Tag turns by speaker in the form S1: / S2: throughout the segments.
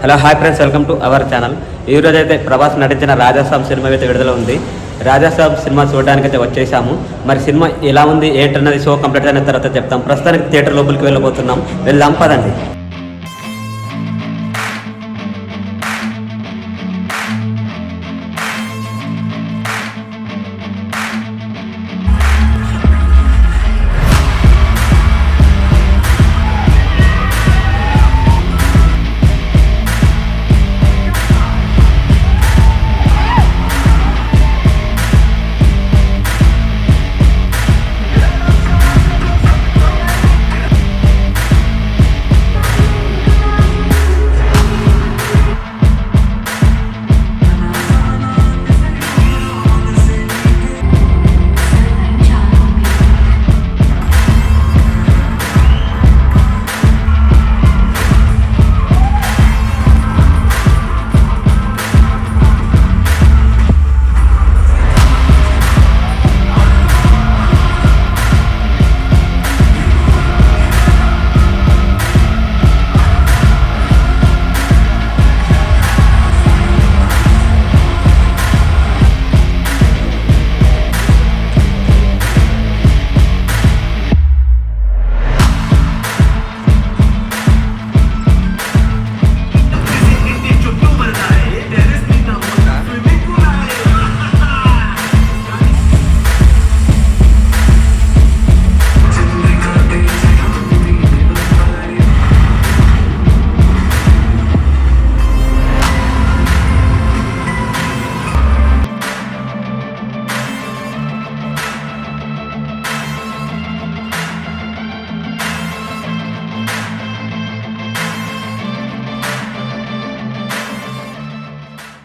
S1: Hello hi friends, welcome to our channel. ఈ రోజు అయితే ప్రభాస్ నటించిన రాజాసాబ్ సినిమా అయితే విడుదల ఉంది. రాజాసాబ్ సినిమా చూడడానికి అయితే వచ్చేసాము. మరి సినిమా ఎలా ఉంది ఏంటన్నది షో కంప్లీట్ అయిన తర్వాత చెప్తాం. ప్రస్తుతానికి థియేటర్ లోపలికి వెళ్ళబోతున్నాం. వెళ్దాం పదండి.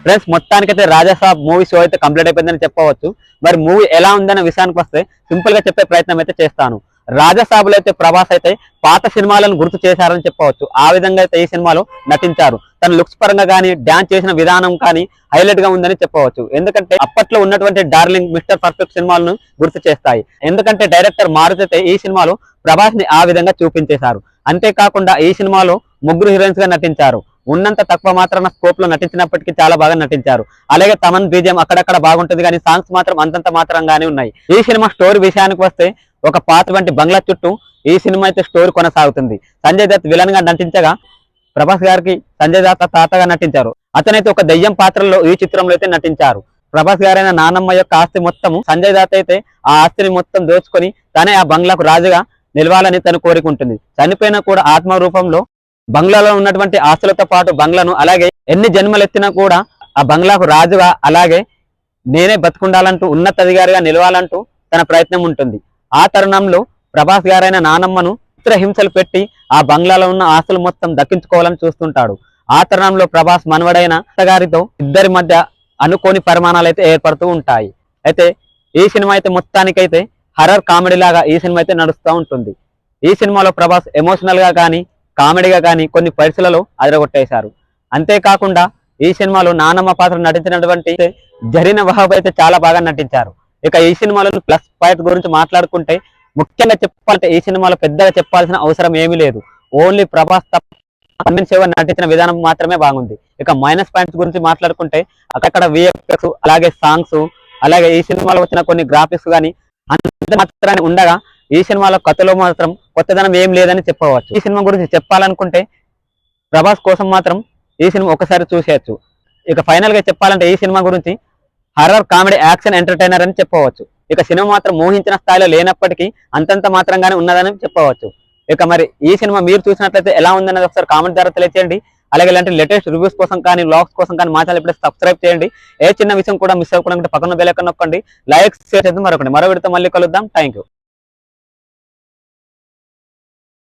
S1: ఫ్రెండ్స్, మొత్తానికైతే రాజాసాబ్ మూవీ షో అయితే కంప్లీట్ అయిపోయిందని చెప్పవచ్చు. మరి మూవీ ఎలా ఉందనే విషయానికి వస్తే సింపుల్ గా చెప్పే ప్రయత్నం అయితే చేస్తాను. రాజాసాబులో అయితే ప్రభాస్ అయితే పాత సినిమాలను గుర్తు చేశారని చెప్పవచ్చు. ఆ విధంగా అయితే ఈ సినిమాలో నటించారు. తన లుక్స్ పరంగా కానీ డాన్స్ చేసిన విధానం కానీ హైలైట్ గా ఉందని చెప్పవచ్చు. ఎందుకంటే అప్పట్లో ఉన్నటువంటి డార్లింగ్, మిస్టర్ పర్ఫెక్ట్ సినిమాలను గుర్తు చేస్తాయి. ఎందుకంటే డైరెక్టర్ మారుతి అయితే ఈ సినిమాలో ప్రభాస్ ని ఆ విధంగా చూపించేశారు. అంతేకాకుండా ఈ సినిమాలో ముగ్గురు హీరోయిన్స్ గా నటించారు. ఉన్నంత తక్కువ మాత్రాన స్కోప్ లో నటించినప్పటికీ చాలా బాగా నటించారు. అలాగే తమన్ బీజిఎం అక్కడక్కడ బాగుంటుంది, కానీ సాంగ్స్ మాత్రం అంతంత మాత్రంగానే ఉన్నాయి. ఈ సినిమా స్టోరీ విషయానికి వస్తే ఒక పాత వంటి బంగ్లా చుట్టూ ఈ సినిమా అయితే స్టోరీ కొనసాగుతుంది. సంజయ్ దత్ విలన్ గా నటించగా ప్రభాస్ గారికి సంజయ్ దత్ తాతగా నటించారు. అతనైతే ఒక దెయ్యం పాత్రలో ఈ చిత్రంలో అయితే నటించారు. ప్రభాస్ గారైన నానమ్మ యొక్క ఆస్తి మొత్తము సంజయ్ దత్ అయితే ఆ ఆస్తిని మొత్తం దోచుకొని తనే ఆ బంగ్లాకు రాజుగా నిలవాలని తను కోరుకుంటుంది. చనిపోయినా కూడా ఆత్మ రూపంలో బంగ్లాలో ఉన్నటువంటి ఆస్తులతో పాటు బంగ్లాను, అలాగే ఎన్ని జన్మలెత్తినా కూడా ఆ బంగ్లాకు రాజుగా, అలాగే నేనే బతుకుండాలంటూ ఉన్నతాధికారిగా నిలవాలంటూ తన ప్రయత్నం ఉంటుంది. ఆ తరుణంలో ప్రభాస్ గారైన నానమ్మను చిత్రహింసలు పెట్టి ఆ బంగ్లాలో ఉన్న ఆస్తులు మొత్తం దక్కించుకోవాలని చూస్తుంటాడు. ఆ తరుణంలో ప్రభాస్ మనవడైన గారితో ఇద్దరి మధ్య అనుకోని పరిమాణాలు అయితే ఏర్పడుతూ ఉంటాయి. అయితే ఈ సినిమా అయితే మొత్తానికైతే హర్రర్ కామెడీ లాగా ఈ సినిమా అయితే నడుస్తూ ఉంటుంది. ఈ సినిమాలో ప్రభాస్ ఎమోషనల్ గా కానీ కామెడీగా కానీ కొన్ని పరిస్థితులలో అదరగొట్టేశారు. అంతేకాకుండా ఈ సినిమాలో నానమ్మ పాత్ర నటించినటువంటి జరీనా వహాబ్ అయితే చాలా బాగా నటించారు. ఇక ఈ సినిమాలో ప్లస్ పాయింట్ గురించి మాట్లాడుకుంటే ముఖ్యంగా చెప్పాలంటే ఈ సినిమాలో పెద్దగా చెప్పాల్సిన అవసరం ఏమీ లేదు. ఓన్లీ ప్రభాస్ నటించిన విధానం మాత్రమే బాగుంది. ఇక మైనస్ పాయింట్స్ గురించి మాట్లాడుకుంటే అక్కడ విఎఫ్ఎక్స్, అలాగే సాంగ్స్, అలాగే ఈ సినిమాలో వచ్చిన కొన్ని గ్రాఫిక్స్ కానీ అంత మాత్రాన్ని ఉండగా ఈ సినిమాలో కథలో మాత్రం కొత్తదనం ఏం లేదని చెప్పవచ్చు. ఈ సినిమా గురించి చెప్పాలనుకుంటే ప్రభాస్ కోసం మాత్రం ఈ సినిమా ఒకసారి చూసేయచ్చు. ఇక ఫైనల్ గా చెప్పాలంటే ఈ సినిమా గురించి హర్రర్ కామెడీ యాక్షన్ ఎంటర్టైనర్ అని చెప్పవచ్చు. ఇక సినిమా మాత్రం ఊహించిన స్థాయిలో లేనప్పటికీ అంతంత మాత్రంగానే ఉన్నదని చెప్పవచ్చు. ఇక మరి ఈ సినిమా మీరు చూసినట్లయితే ఎలా ఉందన్నది ఒకసారి కామెంట్ ద్వారా తెలియజేయండి. అలాగే ఇలాంటి లేటెస్ట్ రివ్యూస్ కోసం కానీ వ్లాగ్స్ కోసం కానీ మా ఛానల్ ఇప్పుడే సబ్స్క్రైబ్ చేయండి. ఏ చిన్న విషయం కూడా మిస్ అవ్వకుండా పక్కన బెల్ ఐకాన్ నొక్కండి. లైక్ షేర్ చేద్దాం. మరొకటి మరో వీడియోతో మళ్ళీ కలుద్దాం. Thank you.